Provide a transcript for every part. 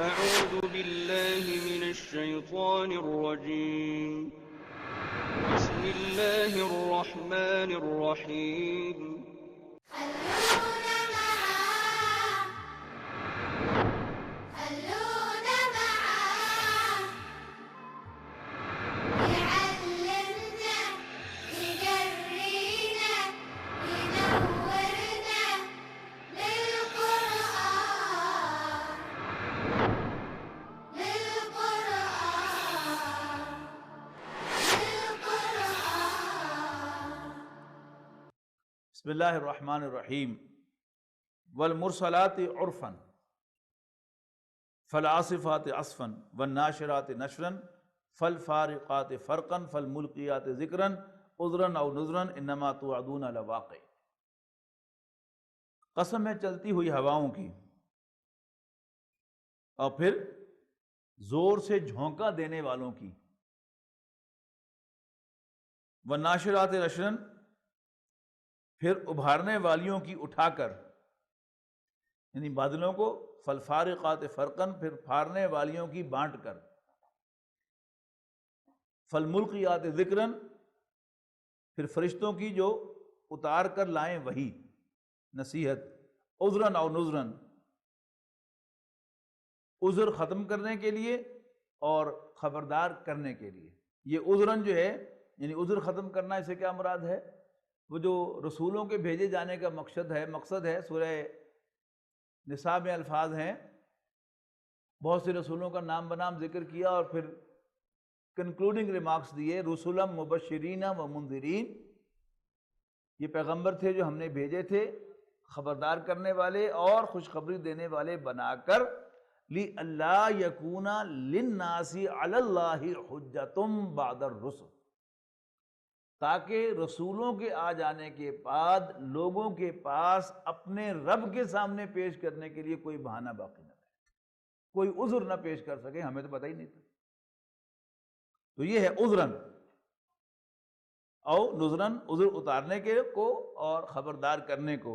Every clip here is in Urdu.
أعوذ بالله من الشيطان الرجيم. بسم الله الرحمن الرحيم. خلونا معاه يعلمنا يقرينا ينورنا للقرآن بسم اللہ الرحمن الرحیم. والمرسلات عرفا فالعاصفات عصفا والناشرات نشرا فالفارقات فرقا فالملقیات ذکرا عذرا او نذرا انما توعدون لواقع. قسم ہے چلتی ہوئی ہواؤں کی اور پھر زور سے جھونکا دینے والوں کی. والناشرات نشرا، پھر ابھارنے والیوں کی اٹھا کر، یعنی بادلوں کو. فالفارقات فرقاً، پھر پھاڑنے والیوں کی بانٹ کر. فالملقیات ذکراً، پھر فرشتوں کی جو اتار کر لائیں وہی نصیحت. عذراً او نذراً، عذر ختم کرنے کے لیے اور خبردار کرنے کے لیے. یہ عذراً جو ہے یعنی عذر ختم کرنا، اسے کیا مراد ہے؟ وہ جو رسولوں کے بھیجے جانے کا مقصد ہے. سورہ نساء میں الفاظ ہیں، بہت سے رسولوں کا نام بنام ذکر کیا اور پھر کنکلوڈنگ ریمارکس دیے. رسولا مبشرین و منذرین، یہ پیغمبر تھے جو ہم نے بھیجے تھے خبردار کرنے والے اور خوشخبری دینے والے بنا کر. لِأَلَّا يَكُونَ لِلنَّاسِ عَلَى اللَّهِ حُجَّةٌ بَعْدَ الرُّسُلِ، تاکہ رسولوں کے آ جانے کے بعد لوگوں کے پاس اپنے رب کے سامنے پیش کرنے کے لیے کوئی بہانہ باقی نہ رہے، کوئی عذر نہ پیش کر سکے. ہمیں تو پتہ ہی نہیں تھا. تو یہ ہے عذراً او نذراً، عذر اتارنے کے کو اور خبردار کرنے کو.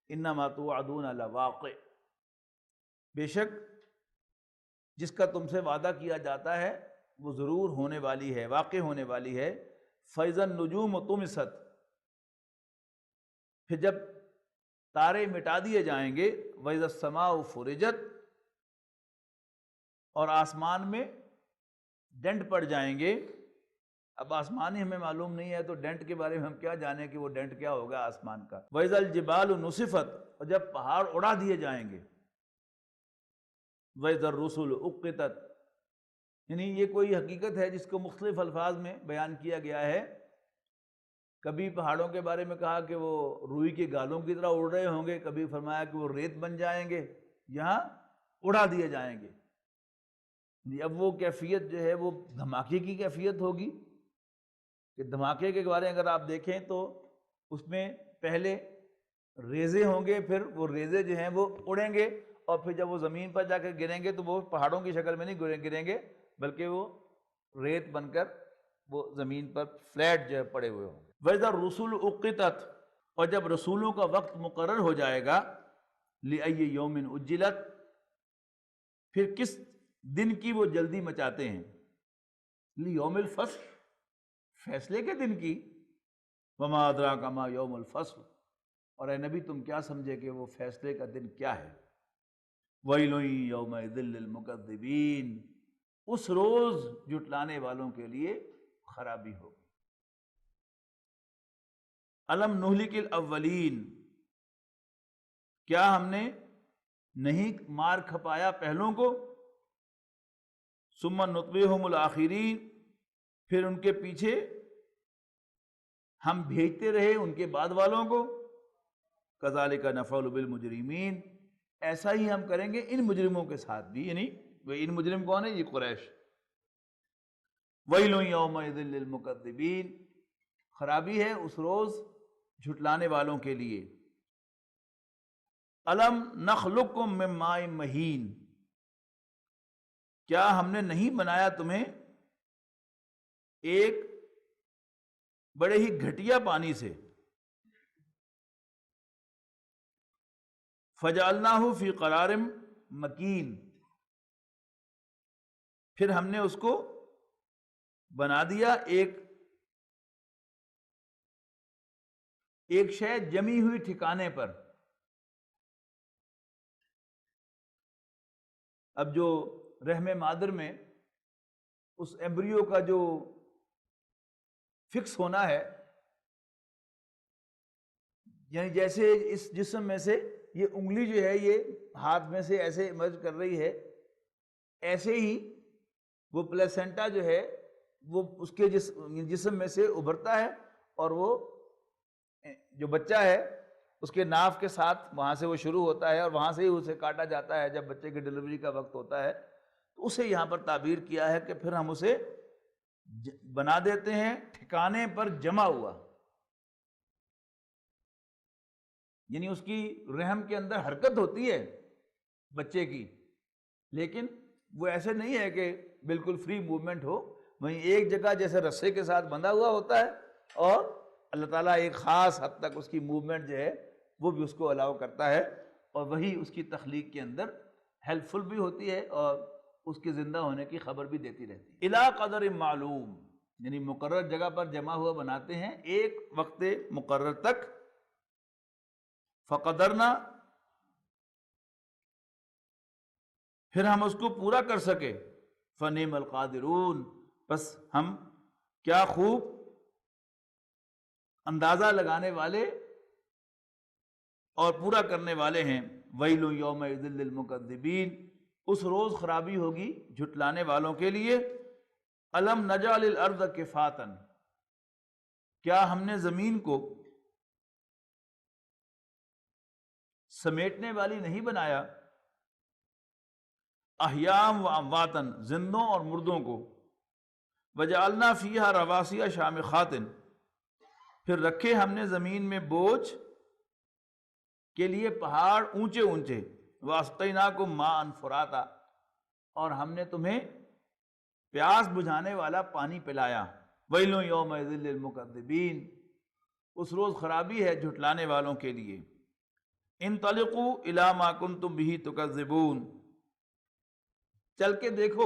انما توعدون لواقع، بے شک جس کا تم سے وعدہ کیا جاتا ہے وہ ضرور ہونے والی ہے، واقع ہونے والی ہے. فَإِذَا النُّجُومُ طُمِسَتْ، پھر جب تارے مٹا دیے جائیں گے. وَإِذَا السَّمَاءُ فُرِجَتْ، اور آسمان میں ڈنٹ پڑ جائیں گے. اب آسمان ہی ہمیں معلوم نہیں ہے تو ڈنٹ کے بارے میں ہم کیا جانیں کہ وہ ڈنٹ کیا ہوگا آسمان کا. وَإِذَا الْجِبَالُ نُصِفَتْ، اور جب پہاڑ اڑا دیے جائیں گے. وَإِذَا الرُّسُلُ اُقِّتَتْ، یعنی یہ کوئی حقیقت ہے جس کو مختلف الفاظ میں بیان کیا گیا ہے. کبھی پہاڑوں کے بارے میں کہا کہ وہ روئی کے گالوں کی طرح اڑ رہے ہوں گے، کبھی فرمایا کہ وہ ریت بن جائیں گے، یہاں اڑا دیے جائیں گے. اب وہ کیفیت جو ہے وہ دھماکے کی کیفیت ہوگی کہ دھماکے کے بارے اگر آپ دیکھیں تو اس میں پہلے ریزے ہوں گے، پھر وہ ریزے جو ہیں وہ اڑیں گے اور پھر جب وہ زمین پر جا کے گریں گے تو وہ پہاڑوں کی شکل میں نہیں گریں گے بلکہ وہ ریت بن کر وہ زمین پر فلیٹ جو ہے پڑے ہوئے ہوں گے. وَإِذَا الرُّسُلُ اُقِّتَتْ، اور جب رسولوں کا وقت مقرر ہو جائے گا. لِأَيِّ يَوْمٍ أُجِّلَتْ، پھر کس دن کی وہ جلدی مچاتے ہیں. لِيَوْمِ الْفَصْلِ، فیصلے کے دن کی. وَمَا أَدْرَاكَ مَا يَوْمُ الْفَصْلِ، اور اے نبی تم کیا سمجھے کہ وہ فیصلے کا دن کیا ہے. وَيْلٌ يَوْمَئِذٍ لِّلْمُكَذِّبِينَ، اس روز جھٹلانے والوں کے لیے خرابی ہوگی. الم نہلک الاولین، کیا ہم نے نہیں مار کھپایا پہلوں کو. ثم نتبعہم الآخرین، پھر ان کے پیچھے ہم بھیجتے رہے ان کے بعد والوں کو. کذالک نفعل بالمجرمین، ایسا ہی ہم کریں گے ان مجرموں کے ساتھ بھی. یعنی وہ ان مجرم کون ہے؟ یہ قریش. ویل یومئذ للمکذبین، خرابی ہے اس روز جھٹلانے والوں کے لیے. الم نخلقکم من ماء مہین، کیا ہم نے نہیں بنایا تمہیں ایک بڑے ہی گھٹیا پانی سے. فجعلناہ فی قرار مکین، پھر ہم نے اس کو بنا دیا ایک شے جمی ہوئی ٹھکانے پر. اب جو رحم مادر میں اس ایمبریو کا جو فکس ہونا ہے، یعنی جیسے اس جسم میں سے یہ انگلی جو ہے یہ ہاتھ میں سے ایسے ایمرج کر رہی ہے، ایسے ہی وہ پلیسنٹا جو ہے وہ اس کے جسم میں سے ابھرتا ہے، اور وہ جو بچہ ہے اس کے ناف کے ساتھ وہاں سے وہ شروع ہوتا ہے، اور وہاں سے ہی اسے کاٹا جاتا ہے جب بچے کی ڈلیوری کا وقت ہوتا ہے. تو اسے یہاں پر تعبیر کیا ہے کہ پھر ہم اسے بنا دیتے ہیں ٹھکانے پر جمع ہوا. یعنی اس کی رحم کے اندر حرکت ہوتی ہے بچے کی، لیکن وہ ایسے نہیں ہے کہ بالکل فری موومنٹ ہو، وہیں ایک جگہ جیسے رسے کے ساتھ بندھا ہوا ہوتا ہے، اور اللہ تعالیٰ ایک خاص حد تک اس کی موومنٹ جو ہے وہ بھی اس کو الاؤ کرتا ہے، اور وہی اس کی تخلیق کے اندر ہیلپ فل بھی ہوتی ہے اور اس کے زندہ ہونے کی خبر بھی دیتی رہتی ہے. الی قدر معلوم، یعنی مقرر جگہ پر جمع ہوا بناتے ہیں ایک وقت مقرر تک. فقدرنا، پھر ہم اس کو پورا کر سکے. فنعم القادرون، بس ہم کیا خوب اندازہ لگانے والے اور پورا کرنے والے ہیں. ویل یومئذ للمکذبین، اس روز خرابی ہوگی جھٹلانے والوں کے لیے. الم نجعل الارض کفاتا، کیا ہم نے زمین کو سمیٹنے والی نہیں بنایا؟ احیام و امواتا، زندوں اور مردوں کو. وجعلنا فیہا رواسی شامخات، پھر رکھے ہم نے زمین میں بوجھ کے لیے پہاڑ اونچے اونچے. واسقیناکم ماء فراتا، اور ہم نے تمہیں پیاس بجھانے والا پانی پلایا. ویل یومئذ للمکذبین، اس روز خرابی ہے جھٹلانے والوں کے لیے. انطلقوا الی ما کنتم بہ تکذبون، چل کے دیکھو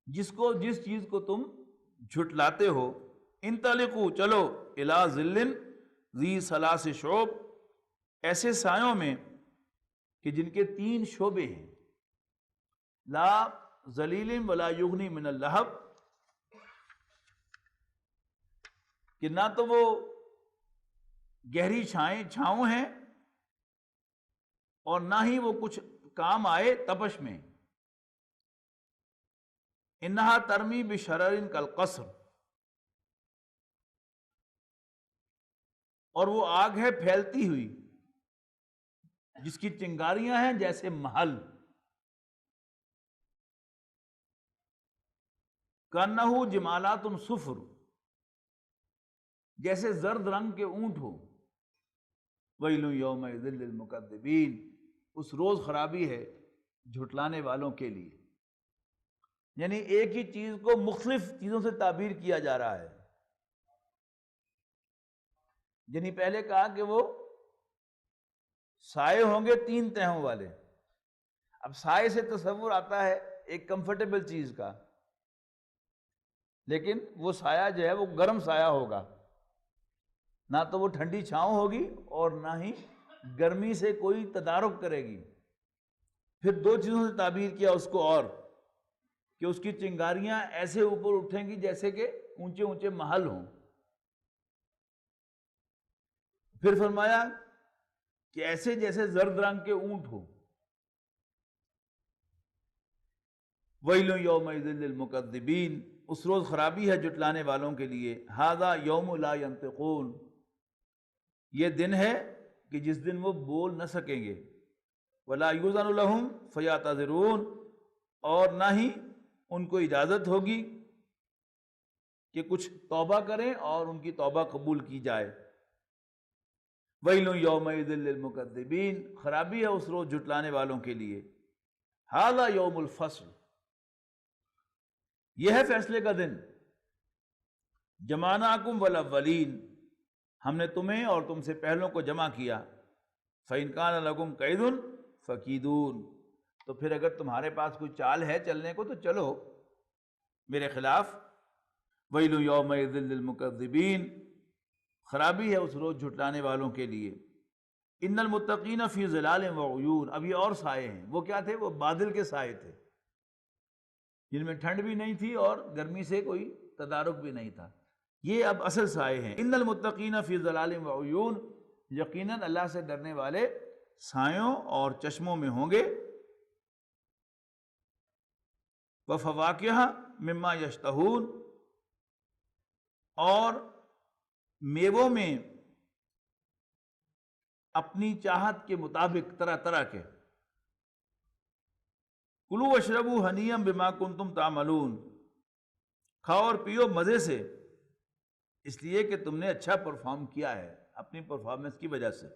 جس چیز کو تم جھٹلاتے ہو. انطلقوا، چلو، الی ظل ذی ثلاث شعب، ایسے سایوں میں کہ جن کے 3 شعبے ہیں. لا ظلیل ولا یغنی من اللہب، کہ نہ تو وہ گہری چھاؤں ہیں اور نہ ہی وہ کچھ کام آئے تپش میں. انہا ترمی بشرر کالقصر، اور وہ آگ ہے پھیلتی ہوئی جس کی چنگاریاں ہیں جیسے محل. کأنہ جمالات صفر، جیسے زرد رنگ کے اونٹ ہو. ویل یومئذ للمکذبین، اس روز خرابی ہے جھٹلانے والوں کے لیے. یعنی ایک ہی چیز کو مختلف چیزوں سے تعبیر کیا جا رہا ہے. یعنی پہلے کہا کہ وہ سائے ہوں گے 3 تہوں والے. اب سائے سے تصور آتا ہے ایک کمفرٹیبل چیز کا، لیکن وہ سایہ جو ہے وہ گرم سایہ ہوگا، نہ تو وہ ٹھنڈی چھاؤں ہوگی اور نہ ہی گرمی سے کوئی تدارک کرے گی. پھر 2 چیزوں سے تعبیر کیا اس کو، اور کہ اس کی چنگاریاں ایسے اوپر اٹھیں گی جیسے کہ اونچے اونچے محل ہوں. پھر فرمایا کہ ایسے جیسے زرد رنگ کے اونٹ ہو. ویل یومئذ للمکذبین، اس روز خرابی ہے جھٹلانے والوں کے لیے. ھذا یوم لا ینطقون، یہ دن ہے کہ جس دن وہ بول نہ سکیں گے. ولا یؤذن لہم فیعتذرون، اور نہ ہی ان کو اجازت ہوگی کہ کچھ توبہ کریں اور ان کی توبہ قبول کی جائے. ویل یومئذ للمکذبین، خرابی ہے اس روز جھٹلانے والوں کے لیے. ھذا یوم الفصل، یہ ہے فیصلے کا دن. جمعناکم والاولین، ہم نے تمہیں اور تم سے پہلوں کو جمع کیا. فإن کان لکم کید فکیدون، تو پھر اگر تمہارے پاس کوئی چال ہے چلنے کو تو چلو میرے خلاف۔ ویل یومئذ للمکذبین، خرابی ہے اس روز جھٹلانے والوں کے لیے۔ ان المتقین فی ظلال وعیون، اب یہ اور سائے ہیں، وہ کیا تھے؟ وہ بادل کے سائے تھے جن میں ٹھنڈ بھی نہیں تھی اور گرمی سے کوئی تدارک بھی نہیں تھا، یہ اب اصل سائے ہیں۔ ان المتقین فی ظلال وعیون، یقیناً اللہ سے ڈرنے والے سایوں اور چشموں میں ہوں گے۔ وفواکہ مما یشتہون، اور میووں میں اپنی چاہت کے مطابق طرح طرح کے۔ کلوا واشربوا ہنیئا بما کنتم تعملون، کھاؤ اور پیو مزے سے، اس لیے کہ تم نے اچھا پرفارم کیا ہے اپنی پرفارمنس کی وجہ سے۔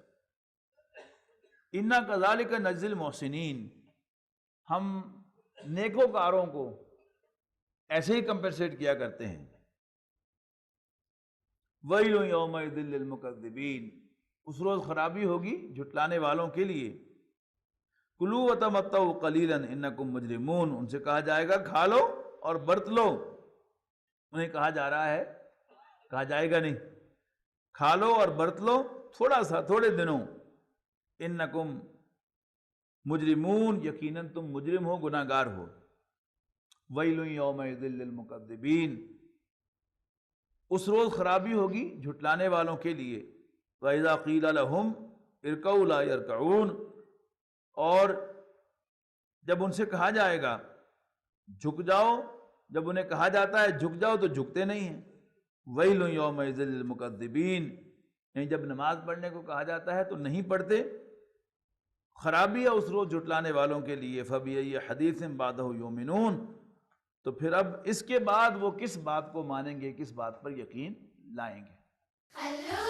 انا کذالک نجزی المحسنین، ہم نیکوکاروں کو ایسے ہی کمپنسیٹ کیا کرتے ہیں۔ ویل یومئذ للمکذبین، اس روز خرابی ہوگی جھٹلانے والوں کے لیے۔ کلوا وتمتعوا قلیلا انکم مجرمون، ان سے کہا جائے گا کھا لو اور برت لو، انہیں کہا جا رہا ہے، کہا جائے گا نہیں، کھا لو اور برت لو تھوڑا سا، تھوڑے دنوں۔ انکم مجرمون، یقیناً تم مجرم ہو، گناہگار ہو۔ ویل یومئذ للمکذبین، اس روز خرابی ہوگی جھٹلانے والوں کے لیے۔ وَإِذَا قِيلَ لَهُمْ ارْكَعُوا لَا يَرْكَعُونَ، اور جب ان سے کہا جائے گا جھک جاؤ، جب انہیں کہا جاتا ہے جھک جاؤ تو جھکتے نہیں ہیں۔ وَيْلٌ يَوْمَئِذٍ لِّلْمُكَذِّبِينَ، یعنی جب نماز پڑھنے کو کہا جاتا ہے تو نہیں پڑھتے، خرابی ہے اس روز جھٹلانے والوں کے لیے۔ فَبِأَيِّ حَدِيثٍ بَعْدَهُ يُؤْمِنُونَ، تو پھر اب اس کے بعد وہ کس بات کو مانیں گے، کس بات پر یقین لائیں گے۔ اللہ